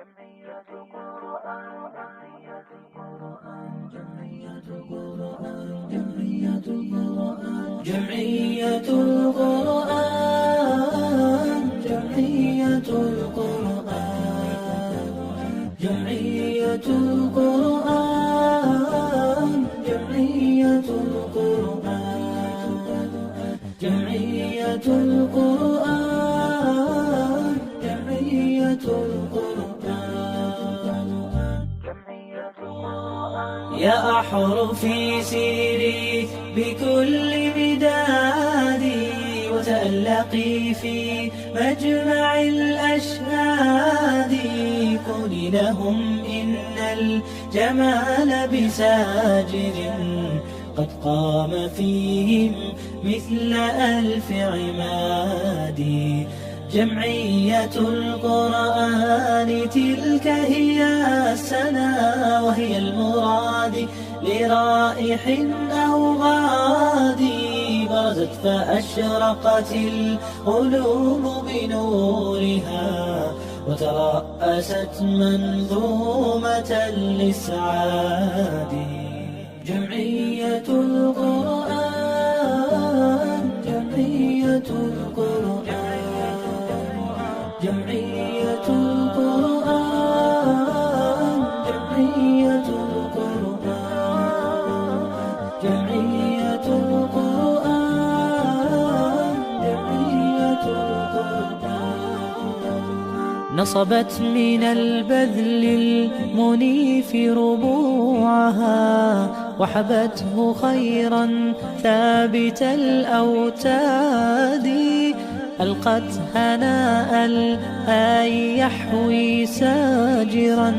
جمعية القرآن، جمعية القرآن، جمعية القرآن، جمعية القرآن، جمعية القرآن، جمعية القرآن. يا أحرفي سيري بكل مدادي، وتألقي في مجمع الأشهاد. قولي لهم إن الجمال بساجد قد قام فيهم مثل ألف عماد. جمعية القرآن تلك هي السنا، وهي المراد لرائح أو غادي. برزت فأشرقت القلوب بنورها، وترأست منظومة الإسعاد. جمعية القرآن، جمعية القرآن، جمعية القرآن، جمعية القرآن، جمعية القرآن، جمعية القرآن. نصبت من البذل المنيف ربوعها، وحبته خيرا ثابت الأوتاد. ألقت هناء الآي يحوي ساجرا،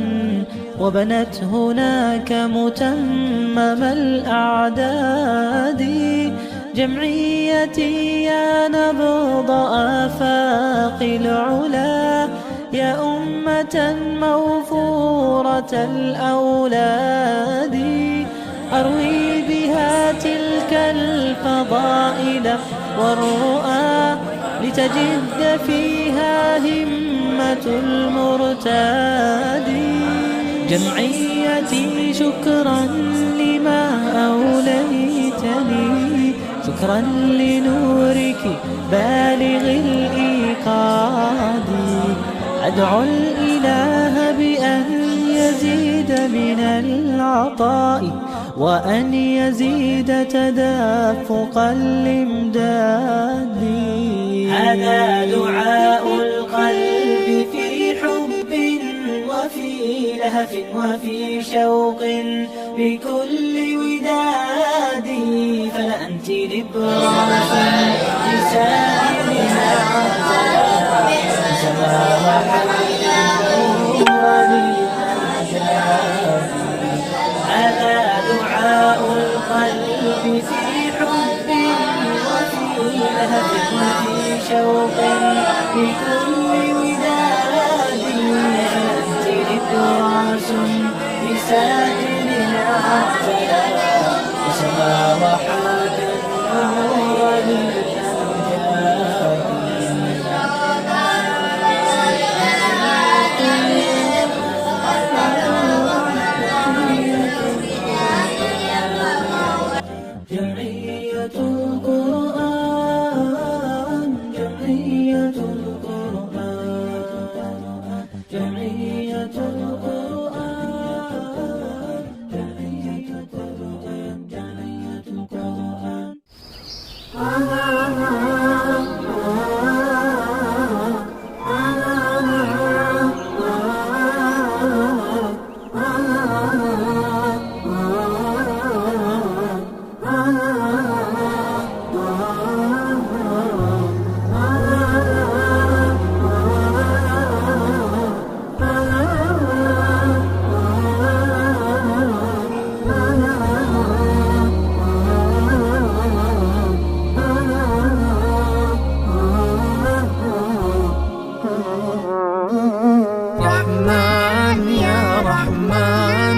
وبنت هناك متمم الأعداد. جمعيتي يا نبض آفاق العلا، يا أمة موفورة الأولاد. أروي بها تلك الفضائل والرؤى، لتجد فيها همة المرتاد. جمعيتي شكرا لما أوليتني، شكرا لنورك بالغ الإيقاد. أدعو الإله بأن يزيد من العطاء، وأن يزيد تدفق الإمداد. هذا دعاء القلب في حب وفي لهف وفي شوق بكل وداد. فلأنت لبراس لسائرها هذا دعاء القلب في حب وفي لهف وفي شوق بكل وداد. فأنت لبراس لسائرها وسماوحات النور للأمجاد. جمعية القرآن، جمعية القرآن، جمعية القرآن، جمعية القرآن، جمعية القرآن. رحمن يا رحمن،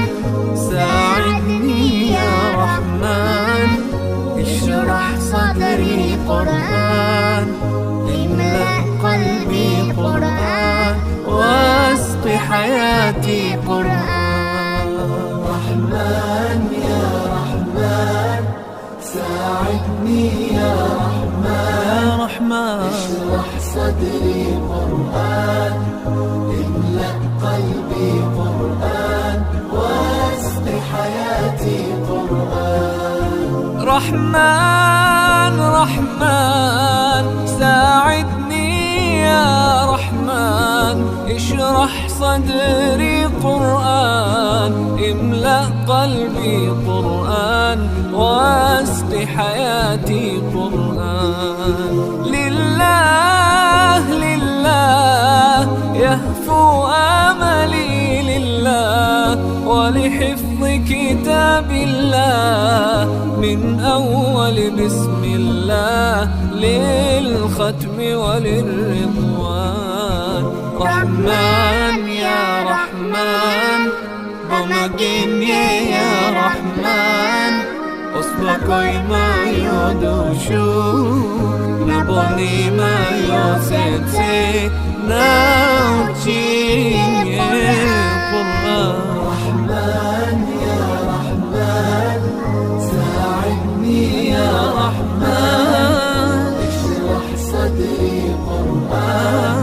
ساعدني يا رحمن، اشرح صدري قرآن، املأ قلبي قرآن، واسق حياتي حياتي قرآن. رحمن يا رحمن ساعدني يا رحمن اشرح صدري قرآن املأ قلبي قرآن واسق حياتي قرآن. رحمن رحمن ساعدني يا رحمن اشرح صدري قرآن املأ قلبي قرآن واسق حياتي قرآن. لله لله يهفو آملي لله ولحفظ كتاب الله من أول بسم الله للختم وللرضوان. رحمن يا رحمن بمجيني يا رحمن أصبحي ما يدوشو نبني ما يوسيتي ناوتي قرآن. رحمن يا رحمن ساعدني يا رحمن اشرح صدري قرآن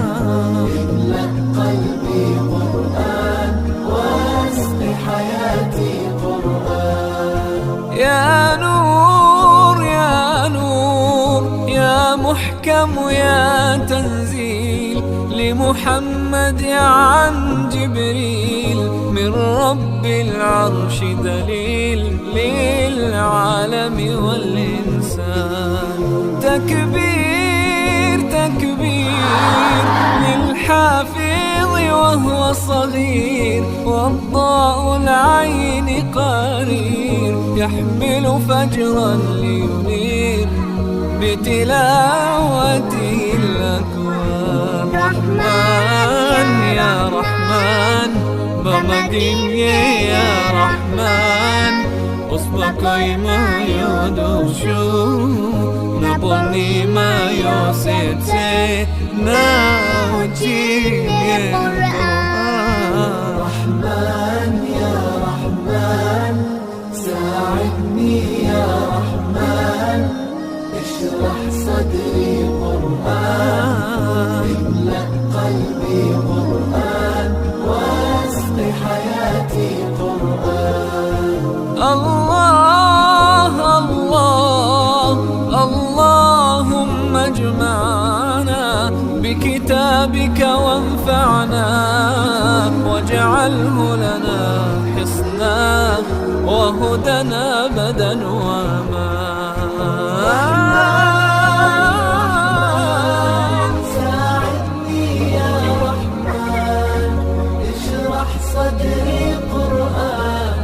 املأ قلبي قرآن واسق حياتي قرآن. يا نور يا نور يا محكم يا تنزيل لمحمد عن جبريل من رب العرش دليل للعالم والإنسان. تكبير تكبير للحافظ وهو صغير والضاء العين قرير يحمل فجرا لينير بتلاوته الأكوان. رحمن يا رحمن بمجيني يا رحمن أصبحي ما يدوشو نبني ما يوسيتي ناوتي قرآن. رحمن يا رحمن ساعدني يا رحمن اشرح صدري قرآن املأ قلبي قرآن واسق حياتي قرآن. الله الله اللهم اجمعنا بكتابك وانفعنا واجعله لنا حصنا وهدنا أبدا وأمان. ساعدني يا رحمن اشرح صدري قرآن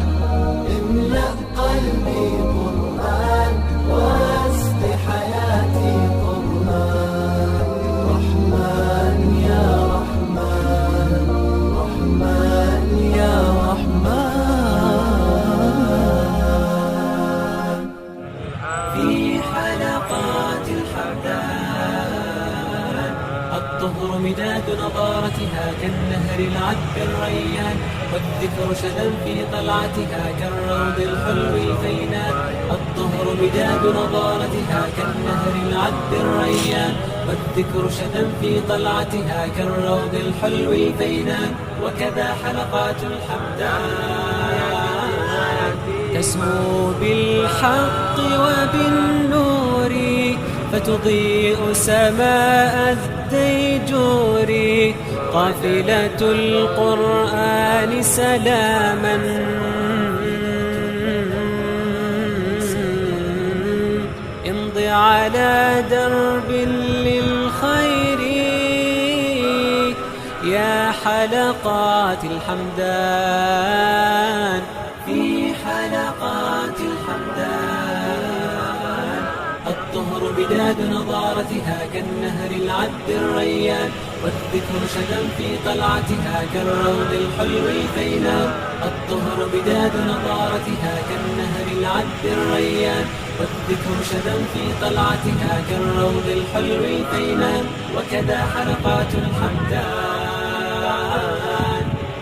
املأ قلبي قرآن واسق حياتي قرآن. رحمن يا رحمن رحمن يا رحمن. في حلقات الحمدان الطهر مداد نضارتها كالنهر العذب الريان والذكر شدا في طلعتها كالروض الحلو الفينان. الطهر مداد نضارتها كالنهر العذب الريان والذكر شدا في طلعتها كالروض الحلو الفينان. وكذا حلقات الحمدان تسمو بالحق وبالنور فتضيء سماء الديجور. قافلة القرآن سلاما امضي على درب للخير. يا حلقات الحمدان في حلقات الحمدان الطهر بداد نضارتها كالنهر العذب الريان والذكر شدا في طلعتها كالروض الحلو الفينان. الطهر بداد نضارتها كالنهر العذب الريان والذكر شدا في طلعتها كالروض الحلو الفينان. وكذا حلقات الحمدان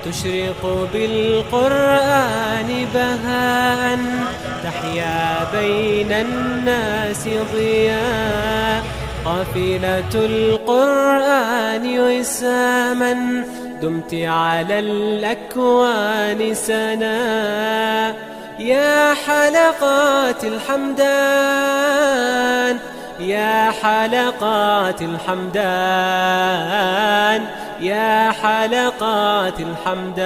تشرق بالقرآن بهاء، تحيا بين الناس ضياء. قافلة القرآن وساما، دمت على الأكوان سنا. يا حلقات الحمدان، يا حلقات الحمدان، يا حلقات الحمدان.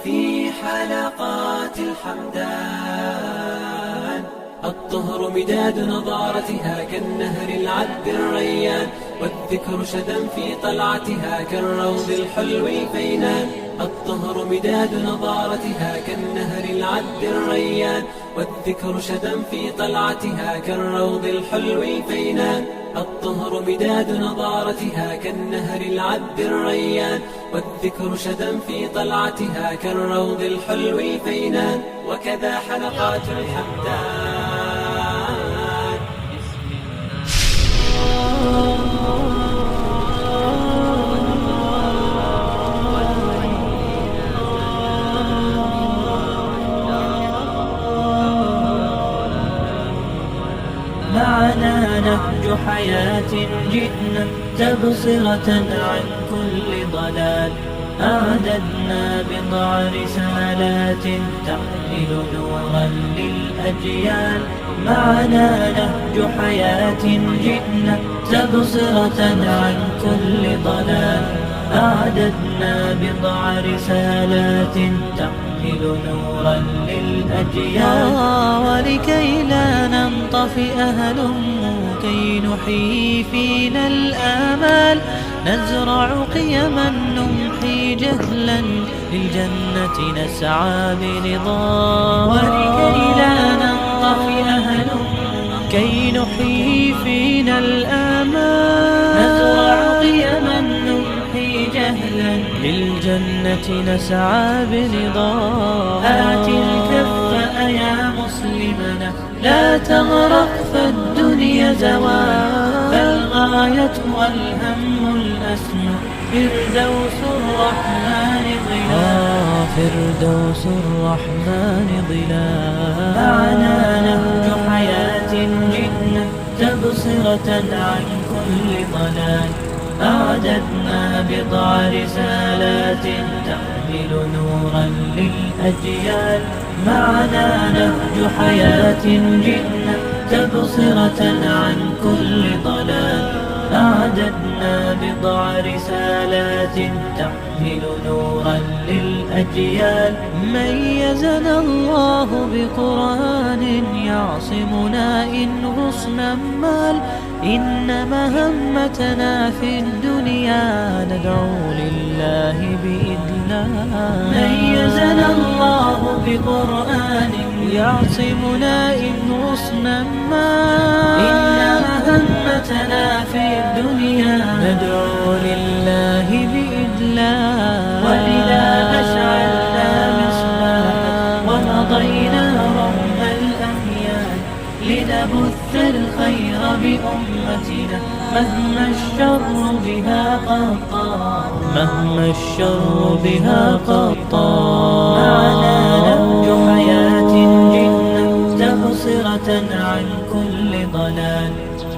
في حلقات الحمدان الطهر مداد نضارتها كالنهر العذب الريان، والذكر شدا في طلعتها كالروض الحلو الفينان. الطهر مداد نضارتها كالنهر العذب الريان، والذكر شدا في طلعتها كالروض الحلو الفينان. الطهر مداد نضارتها كالنهر العذب الريان، والذكر شدا في طلعتها كالروض الحلو الفينان. وكذا حلقات الحمدان. معنا نهج حياة جئنا تبصرة عن كل ضلال، أعددنا بضع رسالات تحمل نورا للأجيال. معنا نهج حياة جئنا تبصرة عن كل ضلال، أعددنا بضع رسالات تحمل نورا للأجيال. ولكي لا ننطفئ هلموا كي نحيي فينا الآمال، نزرع قيما نمحي جهلا للجنة نسعى برضا. ولكي لا ننطفئ هلموا كي نحيي فينا الآمال، نزرع قيما نمحي جهلا للجنة نسعى برضا. آت الكف يا مسلمنا لا تغرق فالدنيا زوال، فالغاية والهم الأسمى فردوس الرحمن ظلال. فردوس الرحمن ظلال. معنا نهج حياة جئنا تبصرة عن كل ضلال، أعددنا بضع رسالات تحمل نورا للأجيال. معنا نهج حياة جئنا تبصرة عن كل ضلال، أعددنا بضع رسالات تحمل نورا للأجيال. ميزنا الله بقرآن يعصمنا إن غصنا مال، إن مهمتنا في الدنيا ندعو لله بإذلال. ميزنا الله بقرآن يعصمنا إن غصنا إن مال، مهمتنا في الدنيا ندعو لله بإذلال. ولذا أشعلنا مصباحا ومضينا رغم الأميال، لنبث الخير بأمتنا مهما الشر بها قد طال. مهما الشر بها قد طال. معنا نهج حياة جئنا تبصرة عن كل ضلال،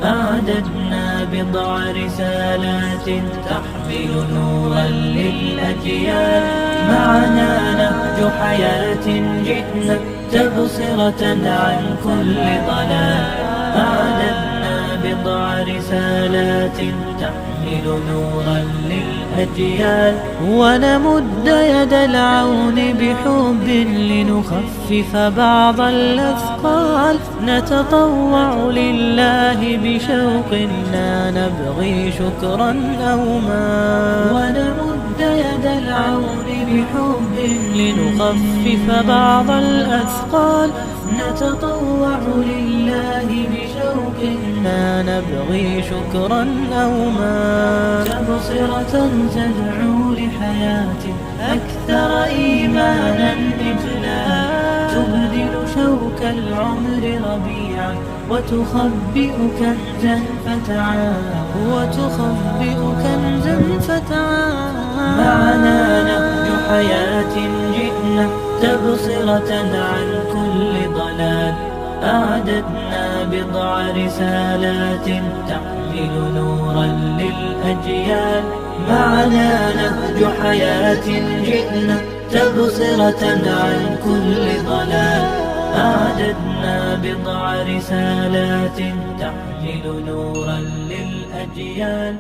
أعددنا بضع رسالات تحمل نورا للأجيال. معنا نهج حياة جئنا تبصرة عن كل ضلال، أعددنا بضع رسالات تحمل نورا للأجيال. ونمد يد العون بحب لنخفف بعض الأثقال، نتطوع لله بشوق لا نبغي شكرا أو مال. ونمد يد العون بحب لنخفف بعض الأثقال، نتطوع لله بشوق لا نبغي شكرا أو مال. تبصرة تدعو لحياة أكثر إيمانا إجلال. تبدل شوك العمر ربيعا وتخبئ كنزا فتعا معنا نهج حياة جئنا تبصرة عن كل ضلال أعددنا بضع رسالات تحمل نورا للأجيال معنا نهج حياة جئنا تبصرة عن كل ضلال أعددنا بضع رسالات تحمل نورا للأجيال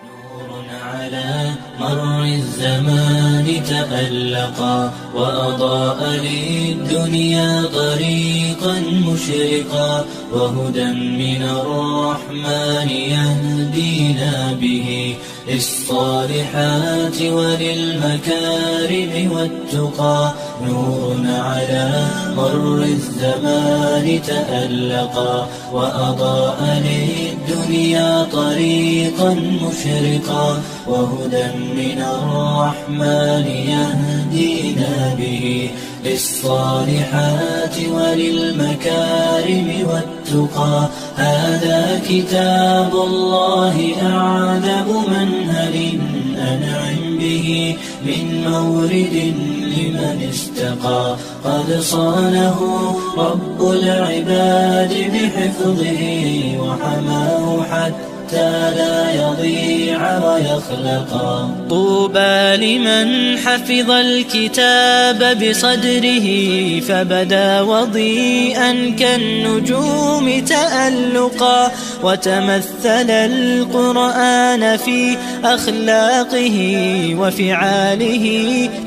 نور على مر الزمان تألقا وأضاء للدنيا طريقا مشرقا وهدى من الرحمن يهدينا به للصالحات وللمكارم والتقى نور على مر الزمان تألقا وأضاء للدنيا طريقا مشرقا وهدى من الرحمن يهدينا به للصالحات وللمكارم والتقى هذا كتاب الله أعذب منهل أنعم به من مورد لمن استقى قد صانه رب العباد بحفظه وحماه حتى لا يضيع ويخلقا طوبى لمن حفظ الكتاب بصدره فبدا وضيئا كالنجوم تألقا وتمثل القرآن في أخلاقه وفعاله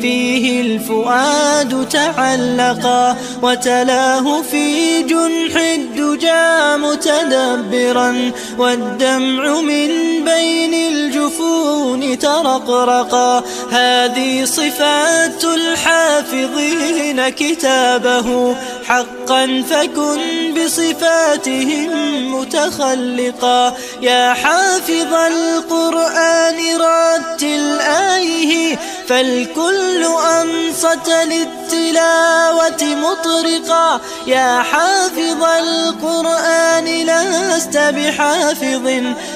فيه الفؤاد تعلقا وتلاه في جنح الدجى متدبرا والدمع من بين الجفون ترقرقا هذه صفات الحافظين كتابه حقا فكن بصفاتهم متخلقا يا حافظ القرآن رتل آيه فالكل أنصت للتلاوة مطرقا يا حافظ القرآن لست بحافظ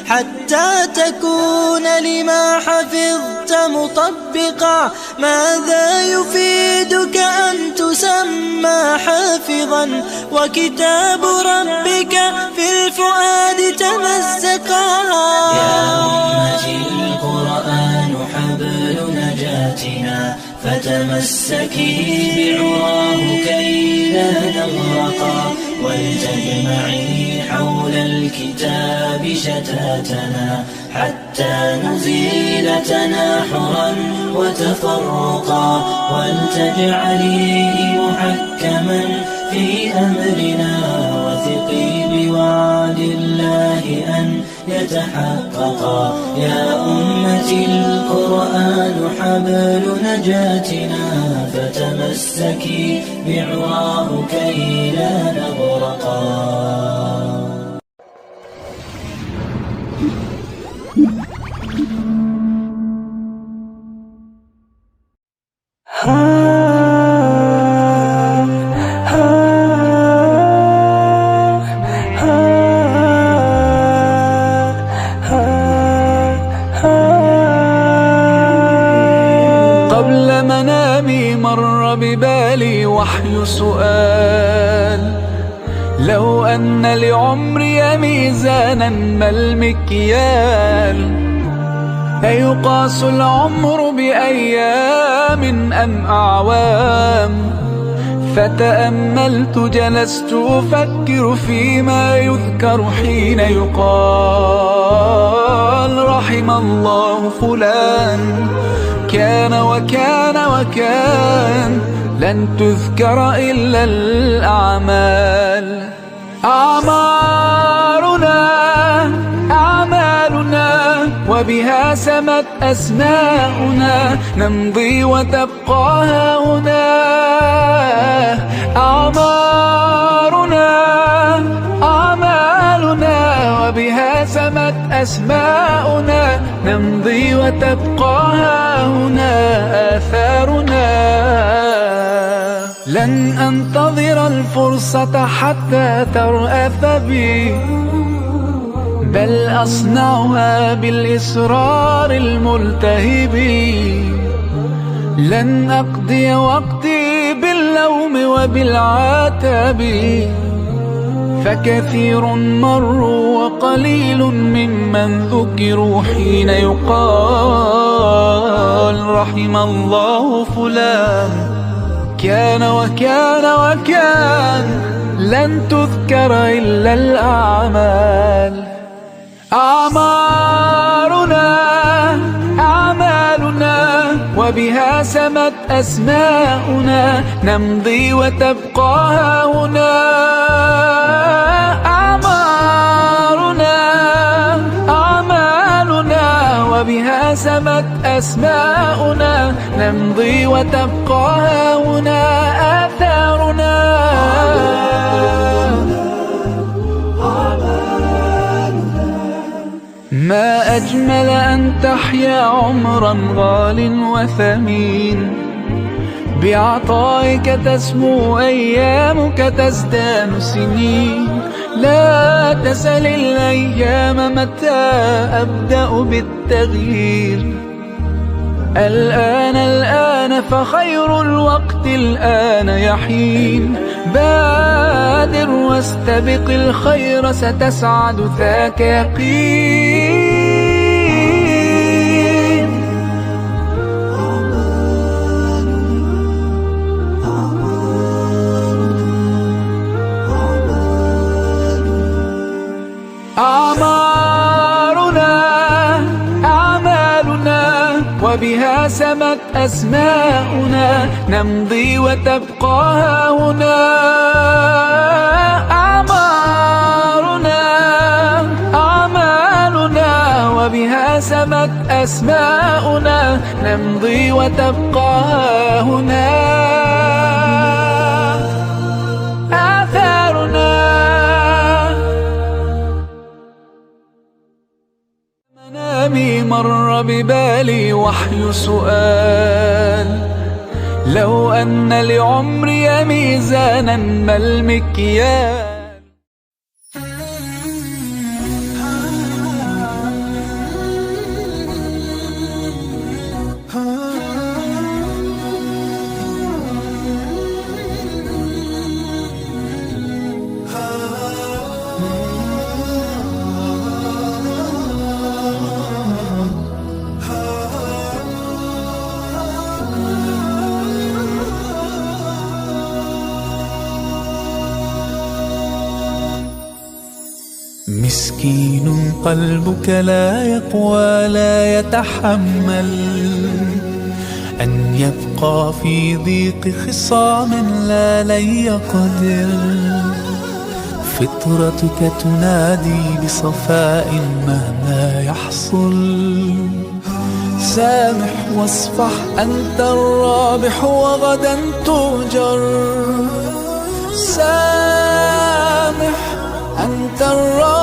حتى تكون لما حفظت مطبقا ماذا يفيدك أن تسمى حافظا وكتاب ربك في الفؤاد تمزقا يا أمتي القرآن حبل نجاتنا فتمسكي بعراه كي لا نغرقا ولتجمعي حول الكتاب شتاتنا حتى نزيل تناحرا وتفرقا ولتجعليه محكما في أمرنا وثقي بوعد الله أن يتحققا يا أمتي القرآن حبل نجاتنا فتمسكي بعراه كي لا نغرقا قبل منامي مر ببالي وحي سؤال لو أن لعمري ميزانا ما المكيال أيقاس العمر بأيام أم أعوام فتأملت جلست أفكر فيما يذكر حين يقال رحم الله فلان كان وكان وكان لن تذكر إلا الأعمال أعمالنا وبها سمت أسماؤنا نمضي وتبقى هنا أعمالنا وبها وبها سمت أسماؤنا نمضي وتبقى هنا آثارنا. لن أنتظر الفرصة حتى ترأف بي، بل أصنعها بالإصرار الملتهب. لن أقضي وقتي باللوم وبالعتاب، فكثير مروا وقليل ممن ذكروا حين يقال رحم الله فلان كان وكان وكان. لن تذكر إلا الأعمال. أعمارنا أعمالنا وبها سمت أسماؤنا نمضي وتبقى هنا. أعمارنا أعمالنا وبها سمت أسماؤنا نمضي وتبقى هنا آثارنا. ما أجمل أن تحيا عمرا غال وثمين، بعطائك تسمو أيامك تزدان سنين. لا تسل الأيام متى أبدأ بالتغيير، الآن فخير الوقت الآن يحين. بادر واستبق الخير ستسعد ذاك يقين. أعمارنا أعمالنا وبها سمت أسماؤنا نمضي وتبقى هنا. أعمارنا أعمالنا وبها سمت أسماؤنا نمضي وتبقى هنا آثارنا. منامي مر ببالي وحي سؤال، لو أن لعمري ميزانا ما المكيال. مسكين قلبك لا يقوى لا يتحمل أن يبقى في ضيق خصام لا لن يقدر. فطرتك تنادي بصفاء مهما يحصل. سامح واصفح أنت الرابح وغدا تؤجر. سامح أنت الرابح.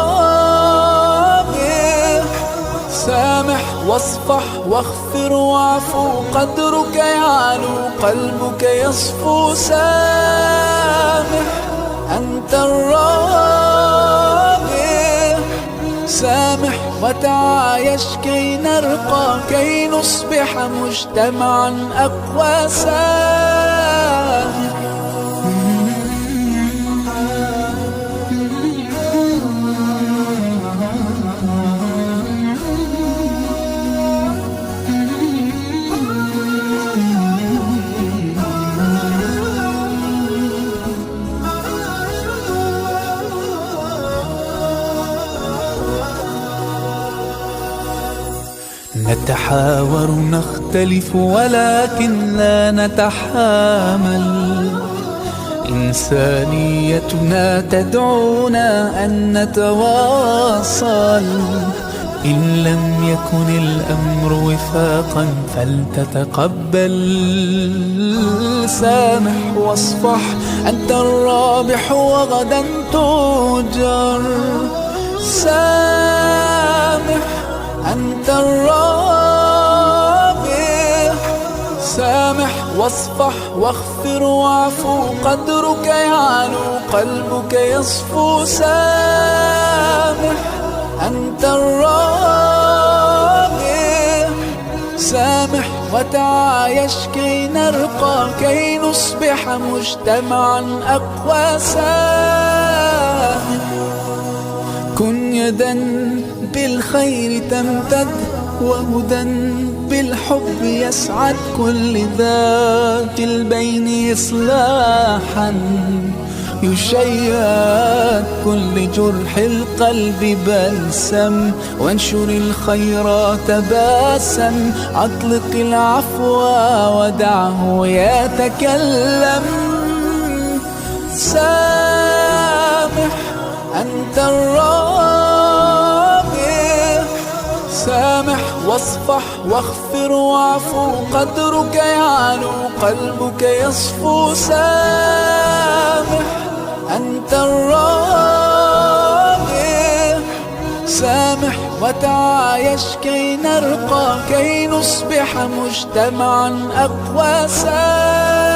سامح واصفح واغفر واعفو قدرك يعلو قلبك يصفو. سامح أنت الرابح. سامح وتعايش كي نرقى كي نصبح مجتمعا أقوى. سامح نتحاور نختلف ولكن لا نتحامل. إنسانيتنا تدعونا أن نتواصل. إن لم يكن الأمر وفاقا فلتتقبل. سامح واصفح أنت الرابح وغدا تؤجر. سامح واصفح واغفر واعفو، قدرك يعلو قلبك يصفو. سامح أنت الرابح، سامح وتعايش كي نرقى، كي نصبح مجتمعا أقوى. سامح كن يدا بالخير تمتد، وهدى بالحب يسعد، كل ذات البين إصلاحا يشيد كل جرح القلب بلسم، وانشر الخيرات باسا، أطلق العفو ودعه يتكلم. سامح أنت الرابح، سامح واصفح واغفر واعفو، قدرك يعلو قلبك يصفو. سامح أنت الرابح، سامح وتعايش كي نرقى، كي نصبح مجتمعا أقوى. سامح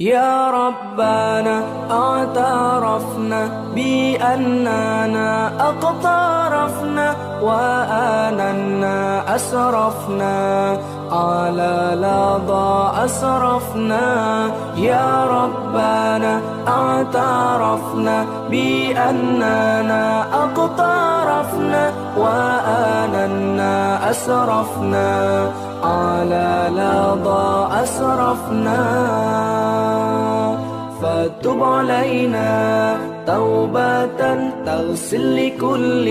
يا ربنا اعترفنا بأننا أقترفنا وآننا أسرفنا على لظى أسرفنا. يا ربنا اعترفنا بأننا أقترفنا وآننا أسرفنا على لظى أسرفنا. فتب علينا توبة تغسل لكل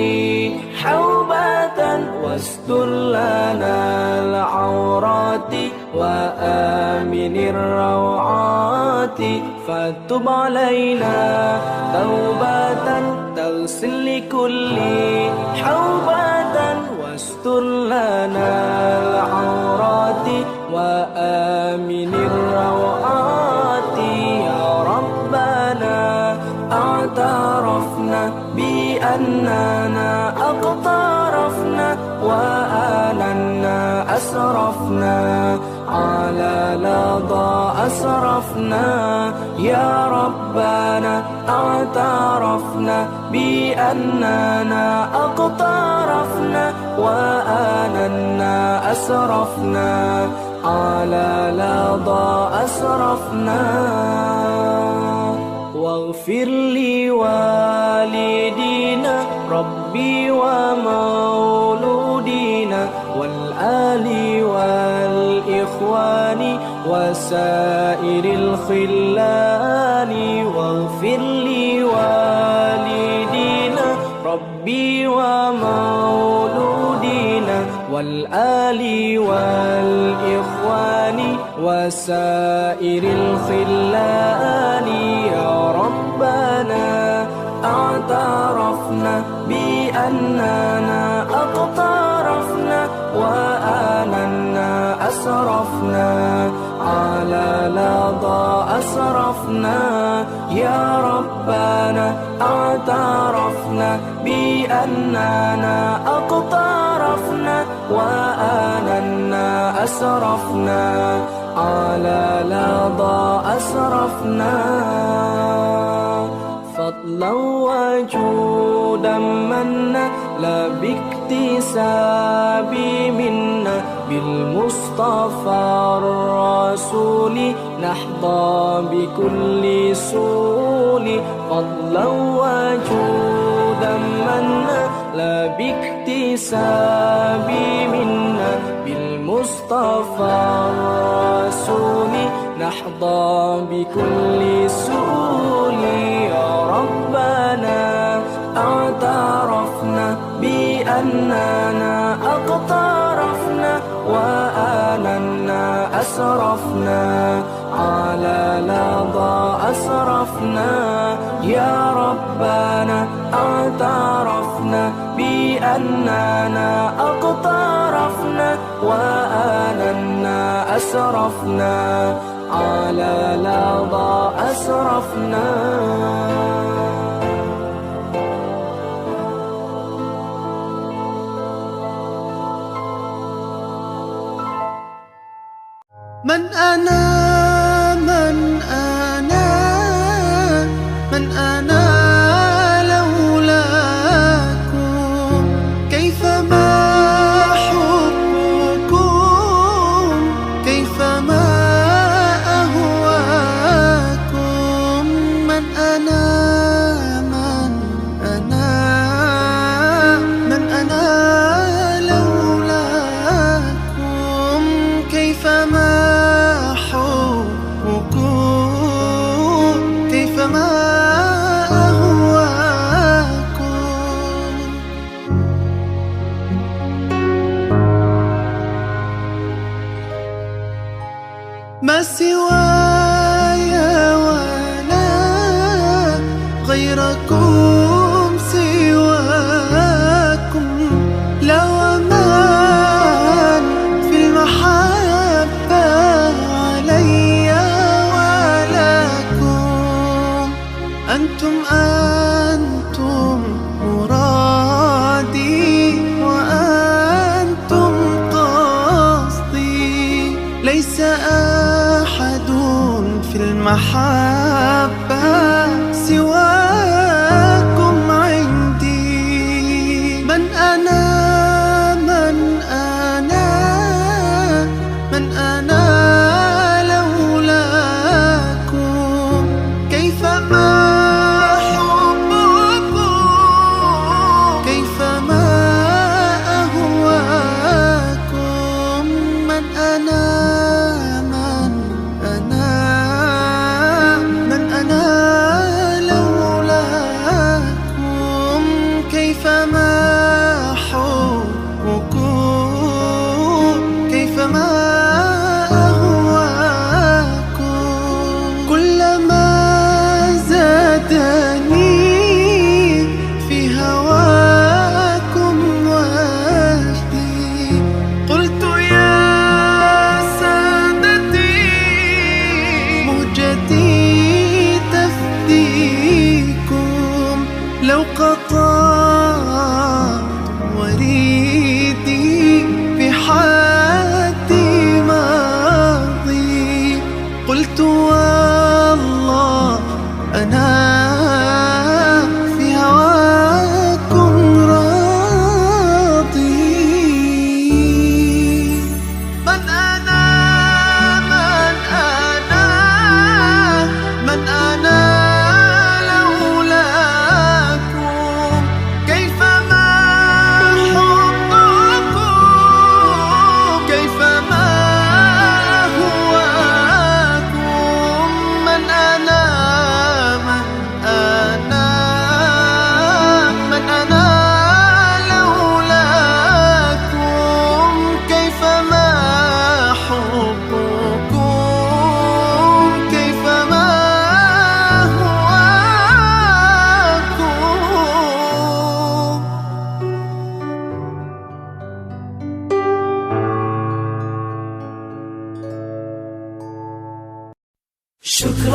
حوبة واستر لنا العورات وآمن الروعات. فتب علينا توبة تغسل لكل حوبة واستر لنا العورات وآمن الروعات. يا ربنا اعترفنا بأننا أقترفنا وآننا أسرفنا على لظى أسرفنا. يا ربنا اعترفنا بأننا أقترفنا وآننا أسرفنا على لظى أسرفنا. واغفر لوالدينا ربي ومولودينا والآل والإخوان وسائر الخلان. واغفر لوالدينا ربي ومولودينا والآل والإخوان وسائر الخلان. يا ربنا اعترفنا بأننا أقترفنا وآننا أسرفنا على لظى أسرفنا. يا ربنا اعترفنا بأننا أقترفنا وآننا أسرفنا على لظى أسرفنا. فضلا وجودا منا لا باكتساب منا بالمصطفى الرسول نحظى بكل سول. فضلا وجودا منا لا باكتساب منا بالمصطفى الرسول نحظى بكل سول. يا ربنا اعترفنا بأننا أقترفنا وآننا أسرفنا على لظى أسرفنا. يا ربنا اعترفنا بأننا أقترفنا وآننا أسرفنا على لظى أسرفنا. من أنا من أنا من أنا لولاكم كيفما حبكم كيفما أهواكم. من أنا من أنا من أنا لولاكم كيفما كيفما أهواكم. ما سواي ولا غيركم سواكم لا ومن في المحبة علي ولكم. أنتم مرادي وأنتم قصدي ليس أحد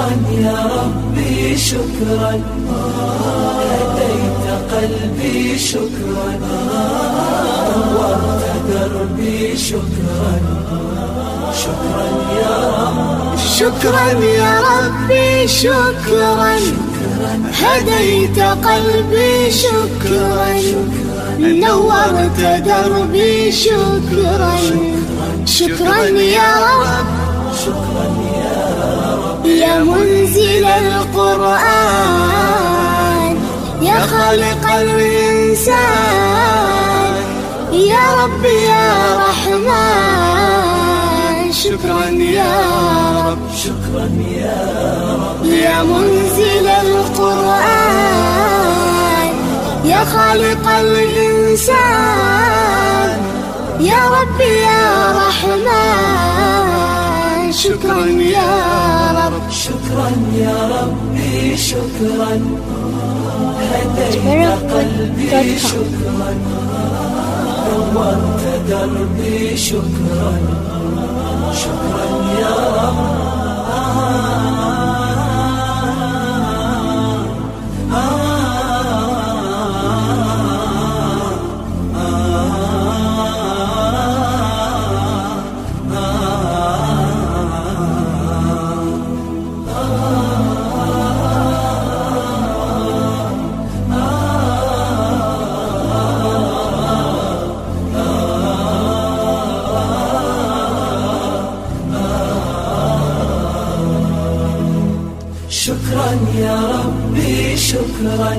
شكرا يا ربي شكرا، هديت قلبي شكرا، نورت دربي شكرا، شكرا يا رب. شكرا يا ربي شكرا، هديت قلبي شكرا، نورت دربي شكرا، شكرا يا رب. شكرا يا رب يا منزل القرآن، يا خالق الإنسان، يا رب يا رحمن، شكرا يا رب. شكرا يا رب يا منزل القرآن، يا خالق الإنسان، يا رب يا رحمن، شكرا يا رب. شكرا يا ربي شكرا، هديت قلبي شكرا، نورت دربي شكرا، شكرا يا رب. شكرا يا ربي شكرا،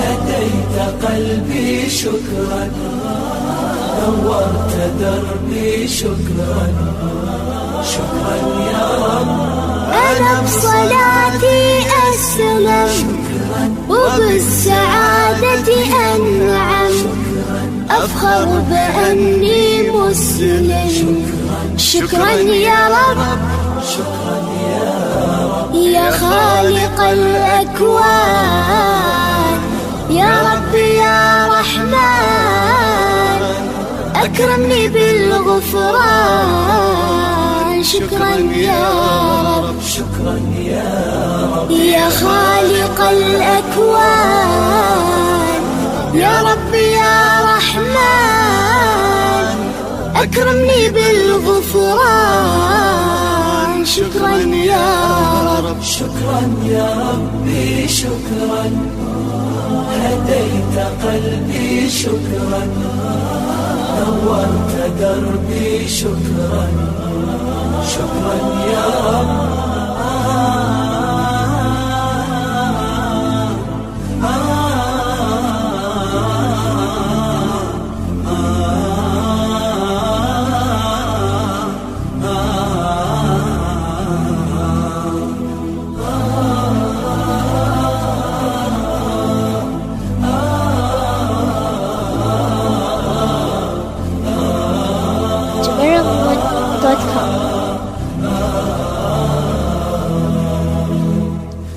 هديت قلبي شكرا، نورت دربي شكرا، شكرا يا رب. أنا بصلاتي أسلم، وبالسعادة أنعم، أفخر بأني مسلم، شكرا يا رب. شكرا يا رب يا خالق الأكوان، يا رب يا رحمن، أكرمني بالغفران، شكرا يا رب. شكرا يا رب يا خالق الأكوان، يا رب يا رحمن، أكرمني بالغفران، شكرا يا رب. شكرا يا ربي شكرا، هديت قلبي شكرا، نورت دربي شكرا، شكرا يا رب.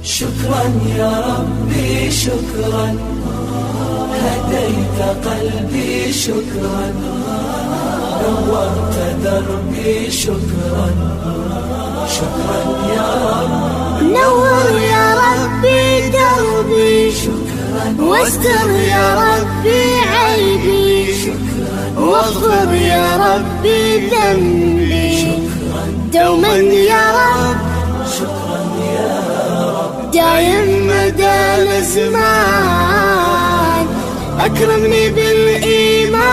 شكرا يا ربي شكرا، هديت قلبي شكرا، نورت دربي شكرا، شكرا يا رب. نور يا ربي دربي، واستر يا ربي عيبي، واغفر يا ربي ذنبي، دوما يا رب. شكرا يا رب دايم مدى الازمان، اكرمني بالايمان،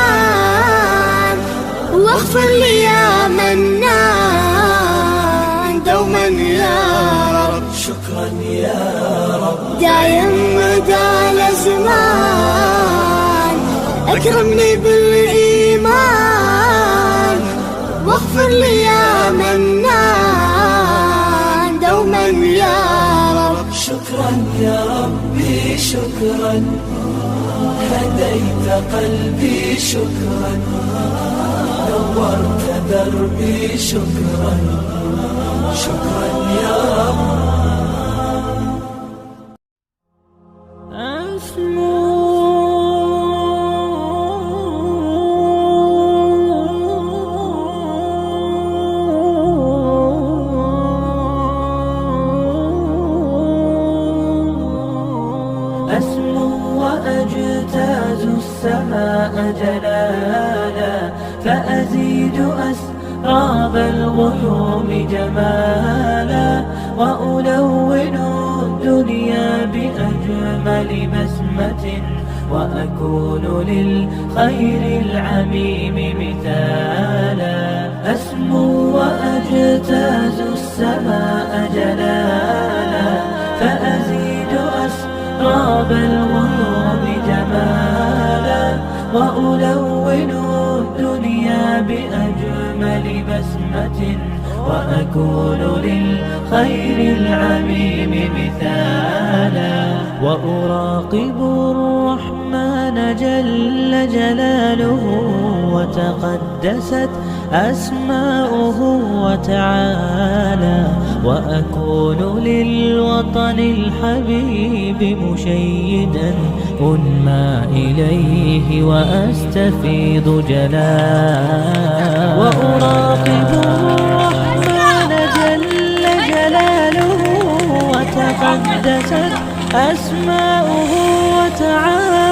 واغفر لي يا منان، دوما يا رب. شكرا يا رب دايم مدى الازمان، اكرمني بالايمان، واغفر لي يا منان، دوما يا رب. شكرا يا ربي شكرا، هديت قلبي شكرا، نورت دربي شكرا، شكرا يا رب. السماء جلالا فأزيد أسراب الغيوم جمالا وألون الدنيا بأجمل بسمة وأكون للخير العميم مثالا أسمو وأجتاز السماء جلالا فأزيد أسراب الغيوم جمالا وألون الدنيا بأجمل بسمة وأكون للخير العميم مثالا وأراقب الرحمن جل جلاله وتقدست أسماؤه وتعالى وأكون للوطن الحبيب مشيدا أنمى إليه وأستفيض جلالا وأراقب الرحمن جل جلاله وتقدست أسماؤه وتعالى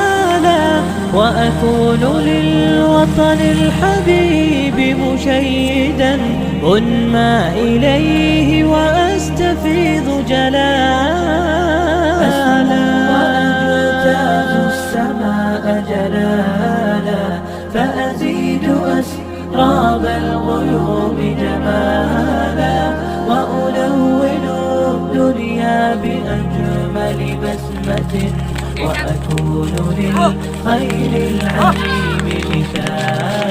وأكون للوطن الحبيب مشيدا أنمى إليه وأستفيض جلالا وأجتاز السماء جلالا فأزيد أسراب الغيوم جمالا وألون الدنيا بأجمل بسمة وأكون للخير العميم مثالا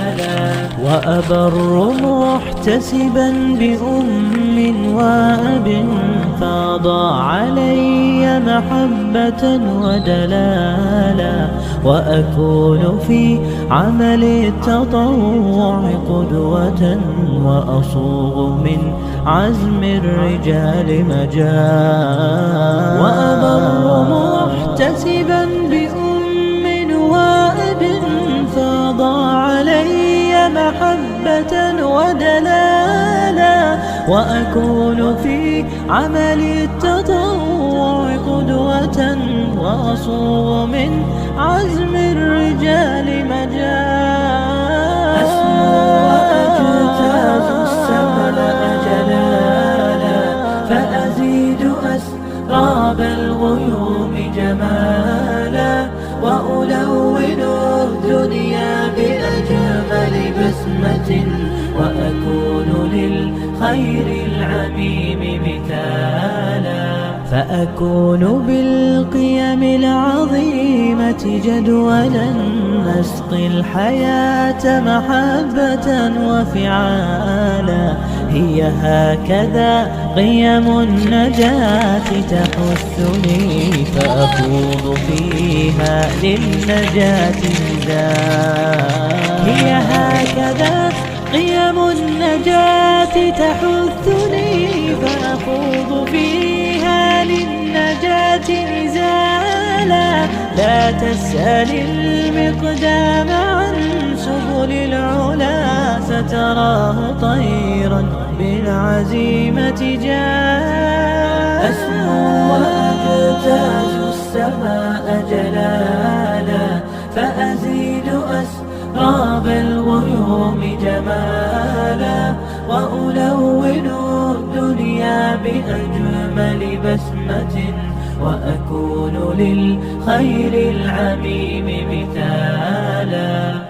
وأبر محتسبا بأم وأب فاض علي محبة ودلالا وأكون في عمل التطوع قدوة وأصوغ من عزم الرجال مجال وأبر محتسبا بأم وأب فاض علي محبة ودلالا وأكون في عمل التطوع قدوة وأصوغ من عزم الرجال مجال أسمو وأجتاز السماء جلالا فأزيد أسراب الغيوم جمالا وألون الدنيا بأجمل بسمة وأكون للخير العميم مثالا فأكون بالقيم العظيمة جدولا نسقي الحياة محبة وفعالا هي هكذا قيم النجاة تحثني فأخوض فيها للنجاة هي هكذا قيم النجاة تحثني فأخوض فيها للنجاة نزالا لا تسأل المقدام عن سبل العلا ستراه طيرا بالعزيمة جاء أسمو وأجتاز السماء جلالا فأزيد أسراب الغيوم جمالا وألون الدنيا بأجمل بسمة وأكون للخير العميم مثالا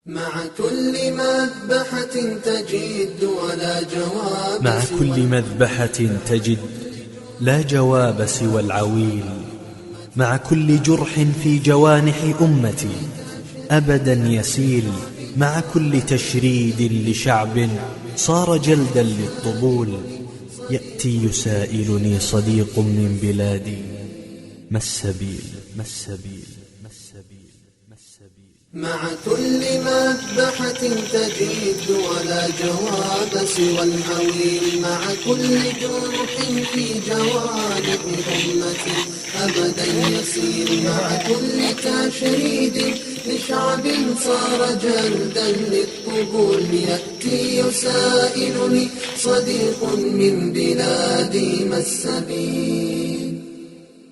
مع كل مذبحة تجد ولا جواب مع كل مذبحة تجد لا جواب سوى العويل مع كل جرح في جوانح أمتي أبدا يسيل مع كل تشريد لشعب صار جلدا للطبول يأتي يسائلني صديق من بلادي ما السبيل ما السبيل ما السبيل ما السبيل مع كل مذبحة تجد ولا جواب سوى العويل مع كل جرح في جوانح أمتي أبدا يسير مع كل تشريد لشعب صار جلدا للطبول يأتي يسائلني صديق من بلادي ما السبيل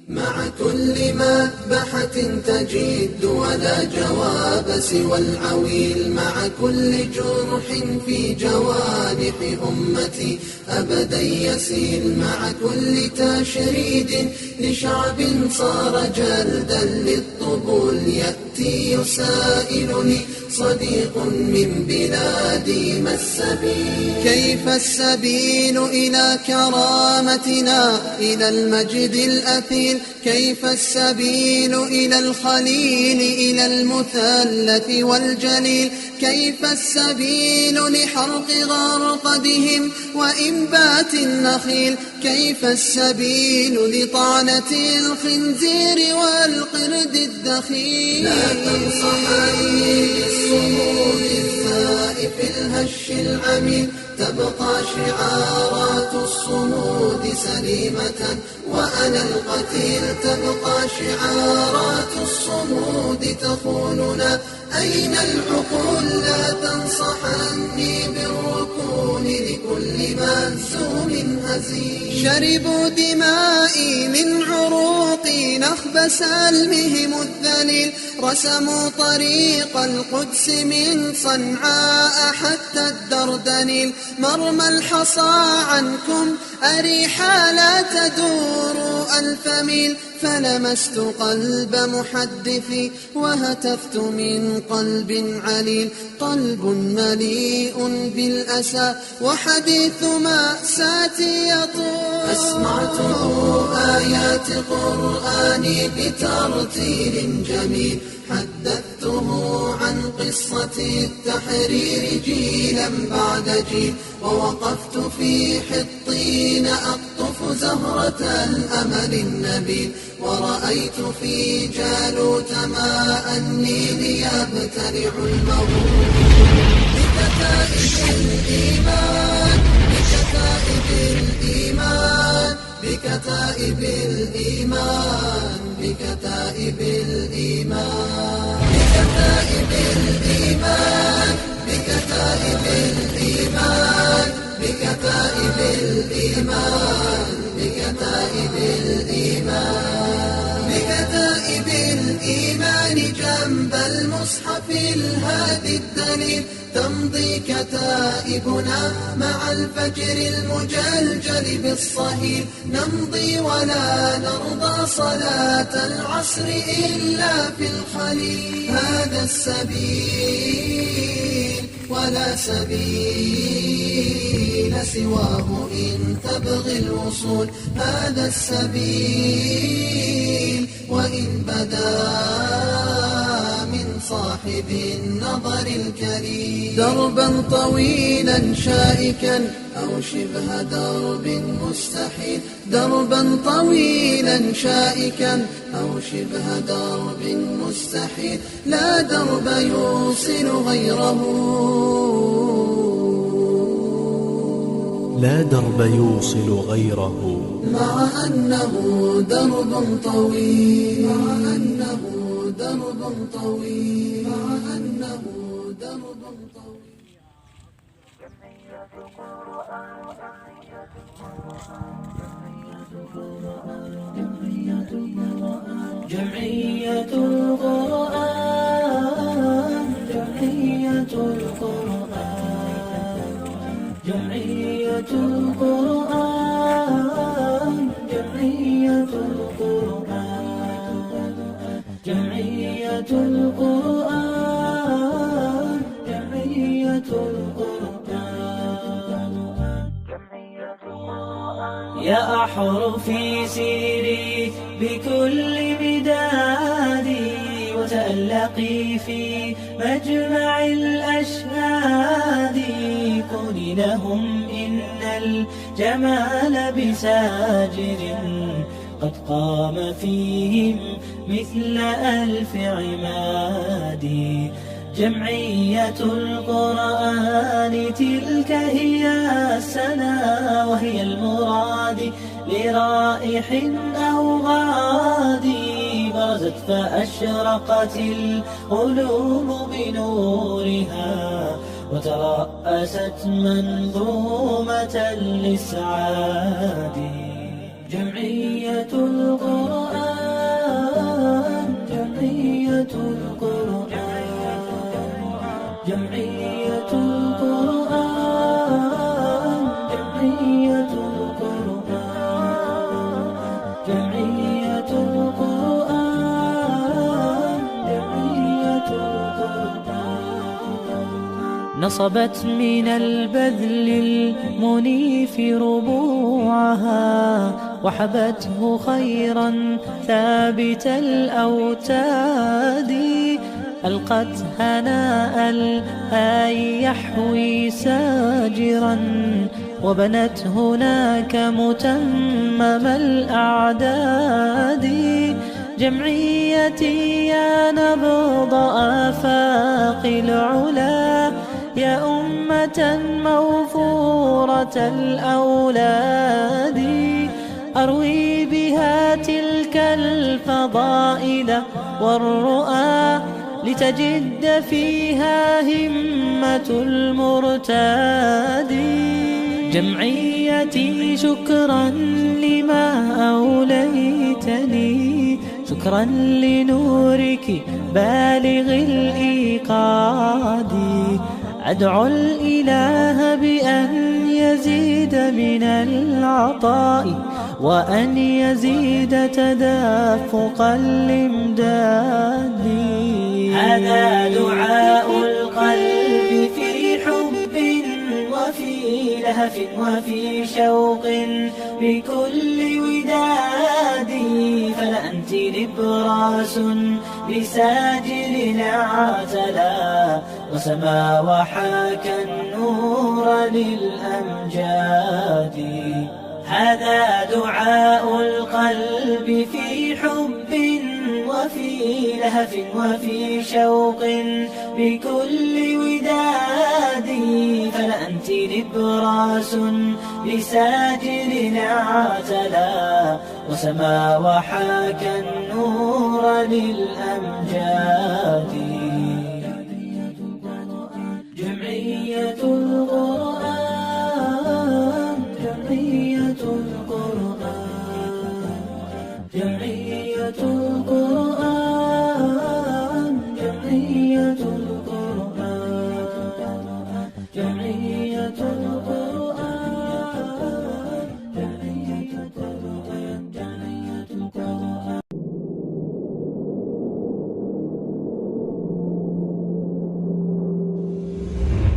مع كل مذبحة تجد ولا جواب سوى العويل، مع كل جرح في جوانح أمتي أبدا يسيل، مع كل تشريد لشعب صار جلدا للطبول يأتي يسائلني صديق من بلادي ما السبيل. كيف السبيل إلى كرامتنا إلى المجد الأثيل، كيف السبيل إلى الخليل إلى المثلث والجليل، كيف السبيل لحرق غرقدهم وإنبات النخيل، كيف السبيل لطعنة الخنزير والقرد الدخيل. لا تنصحني بالصمود الثائف الهش العميل، تبقى شعارات الصمود سليمة وأنا القتيل، تبقى شعارات الصمود تخوننا أين العقول. لا تنصحني بالركون لكل مهزوم هزيل، شربوا دمائي من عروقي نخب سلمهم الذليل، رسموا طريق القدس من صنعاء حتى الدردنيل، مرمى الحصى عنكم أريحا لا تدور ألف ميل، فلمست قلب محدثي وهتفت من قلب عليل، قلب مليء بالأسى وحديث مأساتي يطول. أسمعت آيات قرآني بترتيل جميل، حدثته عن قصة التحرير جيلا بعد جيل، ووقفت في حطين أقطف زهرة الأمل النبيل، ورأيت في جالوت ماء النيل يبتلع المغول. بكتائب الإيمان بكتائب الإيمان بكتائب الإيمان بكتائب الإيمان بكتائب الإيمان بكتائب الإيمان بكتائب الإيمان بكتائب الإيمان بكتائب الإيمان جنب المصحف الهادي الدليل، تمضي كتائبنا مع الفجر المجلجل بالصهيل، نمضي ولا نرضى صلاة العصر إلا في الخليل. هذا السبيل ولا سبيل سواه إن تبغي الوصول، هذا السبيل وإن بدا من صاحب النظر الكريم. دربا طويلا شائكا أو شبه درب مستحيل، دربا طويلا شائكا أو شبه درب مستحيل، لا درب يوصل غيره، لا درب يوصل غيره، مع أنه درب طويل، مع أنه درب طويل، مع أنه درب طويل. جمعية القرآن، جمعية القرآن، جمعية القرآن، جمعية القرآن، جمعية القرآن، جمعية القرآن. يا أحرفي سيري بكل بدادي، وتألقي في مجمع الأشهاد، قولي لهم إن الجمال بساجر قد قام فيهم مثل ألف عماد. جمعية القرآن تلك هي السنا، وهي المراد لرائح أو غادي، برزت فأشرقت القلوب بنورها، وترأست منظومة الإسعاد. جمعية القرآن جمعية القرآن، جمعية القرآن، جمعية القرآن، جمعية القرآن، جمعية القرآن. نصبت من البذل المنيف ربوعها، وحبته خيرا ثابت الأوتاد، ألقت هناء الآي يحوي ساجرا، وبنت هناك متمم الأعداد. جمعيتي يا نبض آفاق العلا، يا أمة موفورة الأولاد، أروي بها تلك الفضائل والرؤى، لتجد فيها همة المرتاد. جمعيتي شكرا لما أوليتني، شكرا لنورك بالغ الإيقاد، أدعو الإله بأن يزيد من العطاء، وأن يزيد تدافق الإمداد. هذا دعاء القلب في حب وفي لهف وفي شوق بكل وداد، فلأنت نبراس بساجل اعتلى، وسما وحاك النور للأمجاد. هذا دعاء القلب في حب وفي لهف وفي شوق بكل وداد، فلأنت نبراس بساجل اعتلى، وسما وحاك النور للأمجاد. جمعية القرآن، جمعية القرآن، جمعية القرآن، جمعية القرآن، جمعية القرآن، جمعية القرآن، جمعية القرآن.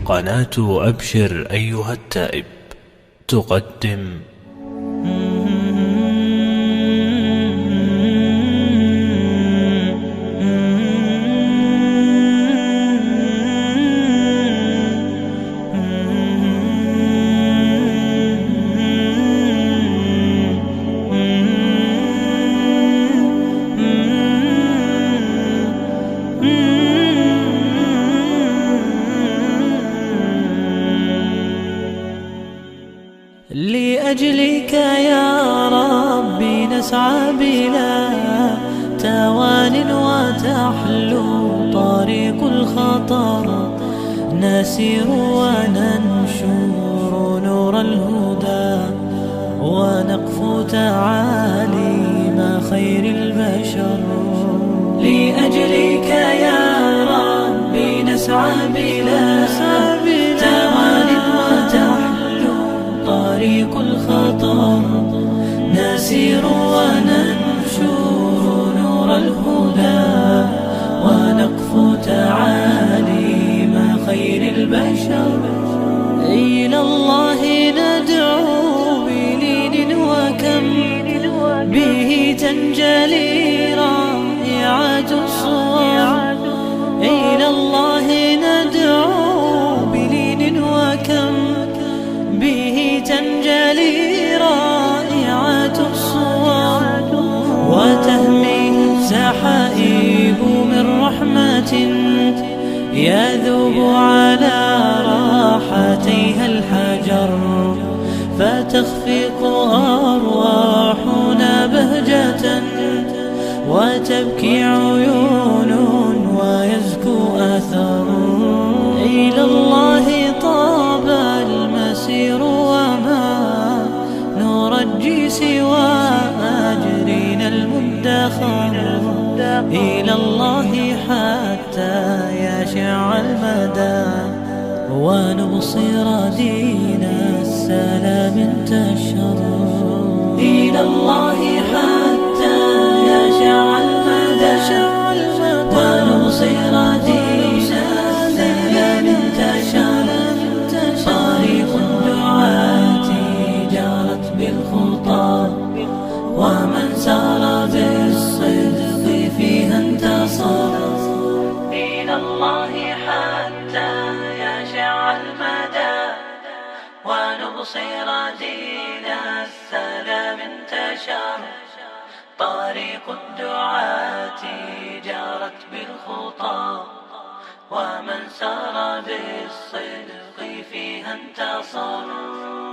قناة أبشر أيها التائب تقدم لأجلك يا ربي نسعى بلا توان، وتحلو طريق الخطر، نسير وننشر نور الهدى، ونقفو تعاليم خير البشر. لأجلك يا ربي نسعى بلا توان، وتحلو طريق الخطر، نسير وننشر نور الهدى، ونقفو تعاليم خير البشر. إلى الله ندعو بلين وكم به تنجلي رائعة الصور. إلى الله ندعو بلين وكم به تنجلي رائعة الصور، وتهمي سحائب من رحمة يذوب على راحتيها الحجر، فتخفق أرواحنا بهجة، وتبكي عيون ويزكو أثر. إلى الله طاب المسير، وما نرجي سوى أجرنا المدخر. إلى الله حتى يشع المدى ونبصر دين السلام انتشر. إلى الله حتى يشع المدى ونبصر دين السلام انتشر. طريق الدعاة جارت بالخطى ومن سار بالصدق فيها انتصر. إلى الله حتى يشع المدى ونبصر دين السلام انتشر. طريق الدعاة جارت بالخطى ومن سار بالصدق فيها انتصر.